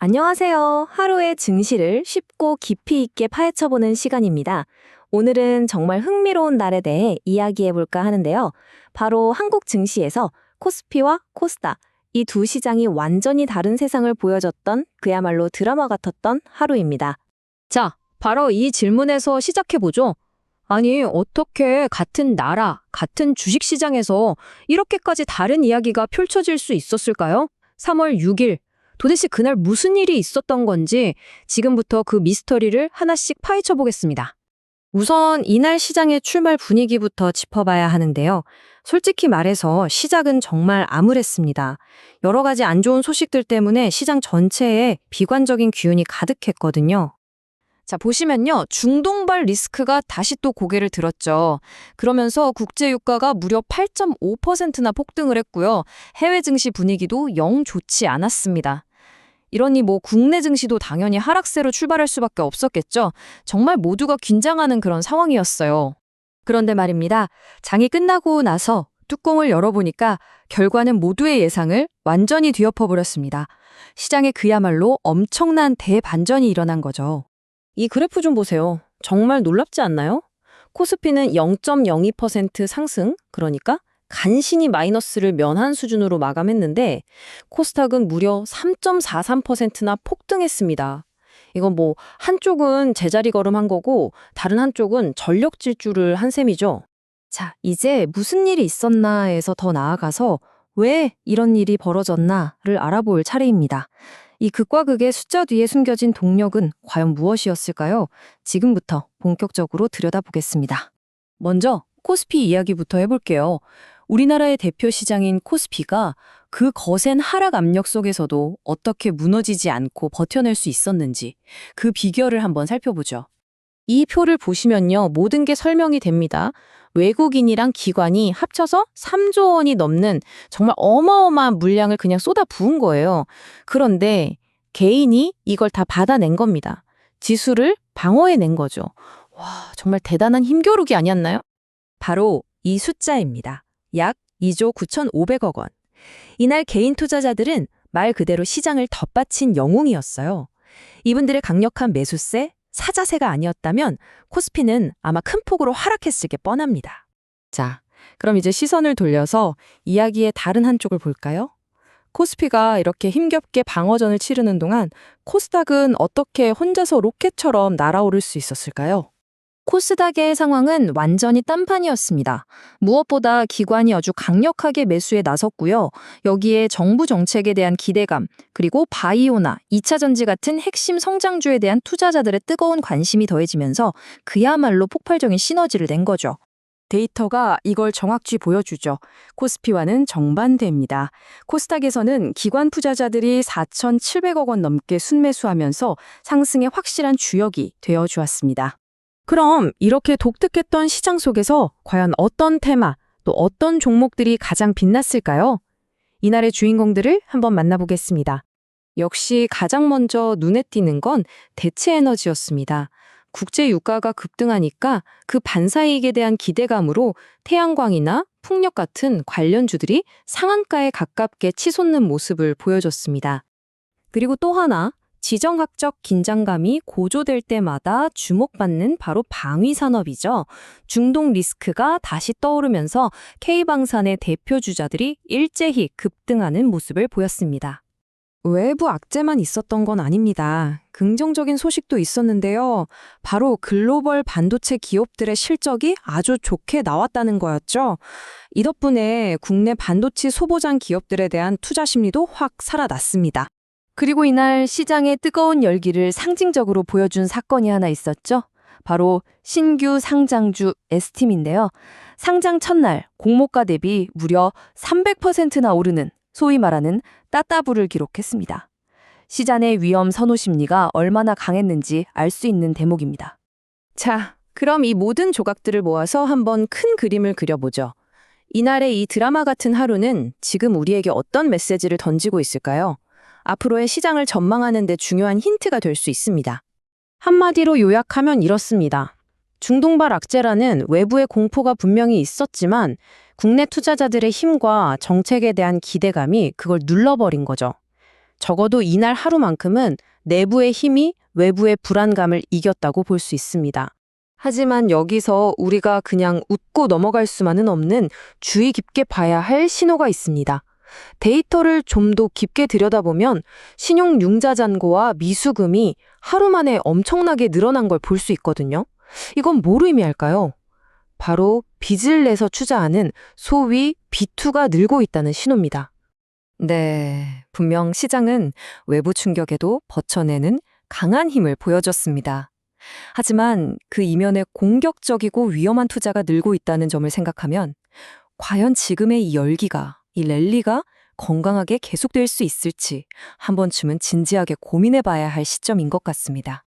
안녕하세요. 하루의 증시를 쉽고 깊이 있게 파헤쳐보는 시간입니다. 오늘은 정말 흥미로운 날에 대해 이야기해볼까 하는데요. 바로 한국 증시에서 코스피와 코스닥, 이 두 시장이 완전히 다른 세상을 보여줬던 그야말로 드라마 같았던 하루입니다. 자, 바로 이 질문에서 시작해보죠. 아니, 어떻게 같은 나라, 같은 주식시장에서 이렇게까지 다른 이야기가 펼쳐질 수 있었을까요? 3월 6일, 도대체 그날 무슨 일이 있었던 건지 지금부터 그 미스터리를 하나씩 파헤쳐 보겠습니다. 우선 이날 시장의 출발 분위기부터 짚어봐야 하는데요. 솔직히 말해서 시작은 정말 암울했습니다. 여러 가지 안 좋은 소식들 때문에 시장 전체에 비관적인 기운이 가득했거든요. 자, 보시면요. 중동발 리스크가 다시 또 고개를 들었죠. 그러면서 국제 유가가 무려 8.5%나 폭등을 했고요. 해외 증시 분위기도 영 좋지 않았습니다. 이러니 국내 증시도 당연히 하락세로 출발할 수밖에 없었겠죠. 정말 모두가 긴장하는 그런 상황이었어요. 그런데 말입니다. 장이 끝나고 나서 뚜껑을 열어보니까 결과는 모두의 예상을 완전히 뒤엎어버렸습니다. 시장에 그야말로 엄청난 대반전이 일어난 거죠. 이 그래프 좀 보세요. 정말 놀랍지 않나요? 코스피는 0.02% 상승, 그러니까 간신히 마이너스를 면한 수준으로 마감했는데 코스닥은 무려 3.43%나 폭등했습니다. 이건 한쪽은 제자리 걸음한 거고 다른 한쪽은 전력 질주를 한 셈이죠. 자, 이제 무슨 일이 있었나에서 더 나아가서 왜 이런 일이 벌어졌나를 알아볼 차례입니다. 이 극과 극의 숫자 뒤에 숨겨진 동력은 과연 무엇이었을까요? 지금부터 본격적으로 들여다보겠습니다. 먼저 코스피 이야기부터 해볼게요. 우리나라의 대표 시장인 코스피가 그 거센 하락 압력 속에서도 어떻게 무너지지 않고 버텨낼 수 있었는지 그 비결을 한번 살펴보죠. 이 표를 보시면요. 모든 게 설명이 됩니다. 외국인이랑 기관이 합쳐서 3조 원이 넘는 정말 어마어마한 물량을 그냥 쏟아 부은 거예요. 그런데 개인이 이걸 다 받아낸 겁니다. 지수를 방어해낸 거죠. 와, 정말 대단한 힘겨루기 아니었나요? 바로 이 숫자입니다. 약 2조 9,500억 원. 이날 개인 투자자들은 말 그대로 시장을 덧받친 영웅이었어요. 이분들의 강력한 매수세, 사자세가 아니었다면 코스피는 아마 큰 폭으로 하락했을 게 뻔합니다. 자, 그럼 이제 시선을 돌려서 이야기의 다른 한쪽을 볼까요? 코스피가 이렇게 힘겹게 방어전을 치르는 동안 코스닥은 어떻게 혼자서 로켓처럼 날아오를 수 있었을까요? 코스닥의 상황은 완전히 딴판이었습니다. 무엇보다 기관이 아주 강력하게 매수에 나섰고요. 여기에 정부 정책에 대한 기대감, 그리고 바이오나 2차 전지 같은 핵심 성장주에 대한 투자자들의 뜨거운 관심이 더해지면서 그야말로 폭발적인 시너지를 낸 거죠. 데이터가 이걸 정확히 보여주죠. 코스피와는 정반대입니다. 코스닥에서는 기관 투자자들이 4,700억 원 넘게 순매수하면서 상승의 확실한 주역이 되어 주었습니다. 그럼 이렇게 독특했던 시장 속에서 과연 어떤 테마, 또 어떤 종목들이 가장 빛났을까요? 이날의 주인공들을 한번 만나보겠습니다. 역시 가장 먼저 눈에 띄는 건 대체 에너지였습니다. 국제 유가가 급등하니까 그 반사이익에 대한 기대감으로 태양광이나 풍력 같은 관련주들이 상한가에 가깝게 치솟는 모습을 보여줬습니다. 그리고 또 하나, 지정학적 긴장감이 고조될 때마다 주목받는 바로 방위산업이죠. 중동 리스크가 다시 떠오르면서 K방산의 대표 주자들이 일제히 급등하는 모습을 보였습니다. 외부 악재만 있었던 건 아닙니다. 긍정적인 소식도 있었는데요. 바로 글로벌 반도체 기업들의 실적이 아주 좋게 나왔다는 거였죠. 이 덕분에 국내 반도체 소보장 기업들에 대한 투자 심리도 확 살아났습니다. 그리고 이날 시장의 뜨거운 열기를 상징적으로 보여준 사건이 하나 있었죠. 바로 신규 상장주 에스팀인데요. 상장 첫날 공모가 대비 무려 300%나 오르는 소위 말하는 따따블을 기록했습니다. 시장의 위험 선호 심리가 얼마나 강했는지 알 수 있는 대목입니다. 자, 그럼 이 모든 조각들을 모아서 한번 큰 그림을 그려보죠. 이날의 이 드라마 같은 하루는 지금 우리에게 어떤 메시지를 던지고 있을까요? 앞으로의 시장을 전망하는 데 중요한 힌트가 될 수 있습니다. 한마디로 요약하면 이렇습니다. 중동발 악재라는 외부의 공포가 분명히 있었지만 국내 투자자들의 힘과 정책에 대한 기대감이 그걸 눌러버린 거죠. 적어도 이날 하루만큼은 내부의 힘이 외부의 불안감을 이겼다고 볼 수 있습니다. 하지만 여기서 우리가 그냥 웃고 넘어갈 수만은 없는 주의 깊게 봐야 할 신호가 있습니다. 데이터를 좀 더 깊게 들여다보면 신용융자 잔고와 미수금이 하루 만에 엄청나게 늘어난 걸 볼 수 있거든요. 이건 뭘 의미할까요? 바로 빚을 내서 투자하는 소위 B2가 늘고 있다는 신호입니다. 네, 분명 시장은 외부 충격에도 버텨내는 강한 힘을 보여줬습니다. 하지만 그 이면에 공격적이고 위험한 투자가 늘고 있다는 점을 생각하면 과연 지금의 이 열기가, 이 랠리가 건강하게 계속될 수 있을지 한 번쯤은 진지하게 고민해 봐야 할 시점인 것 같습니다.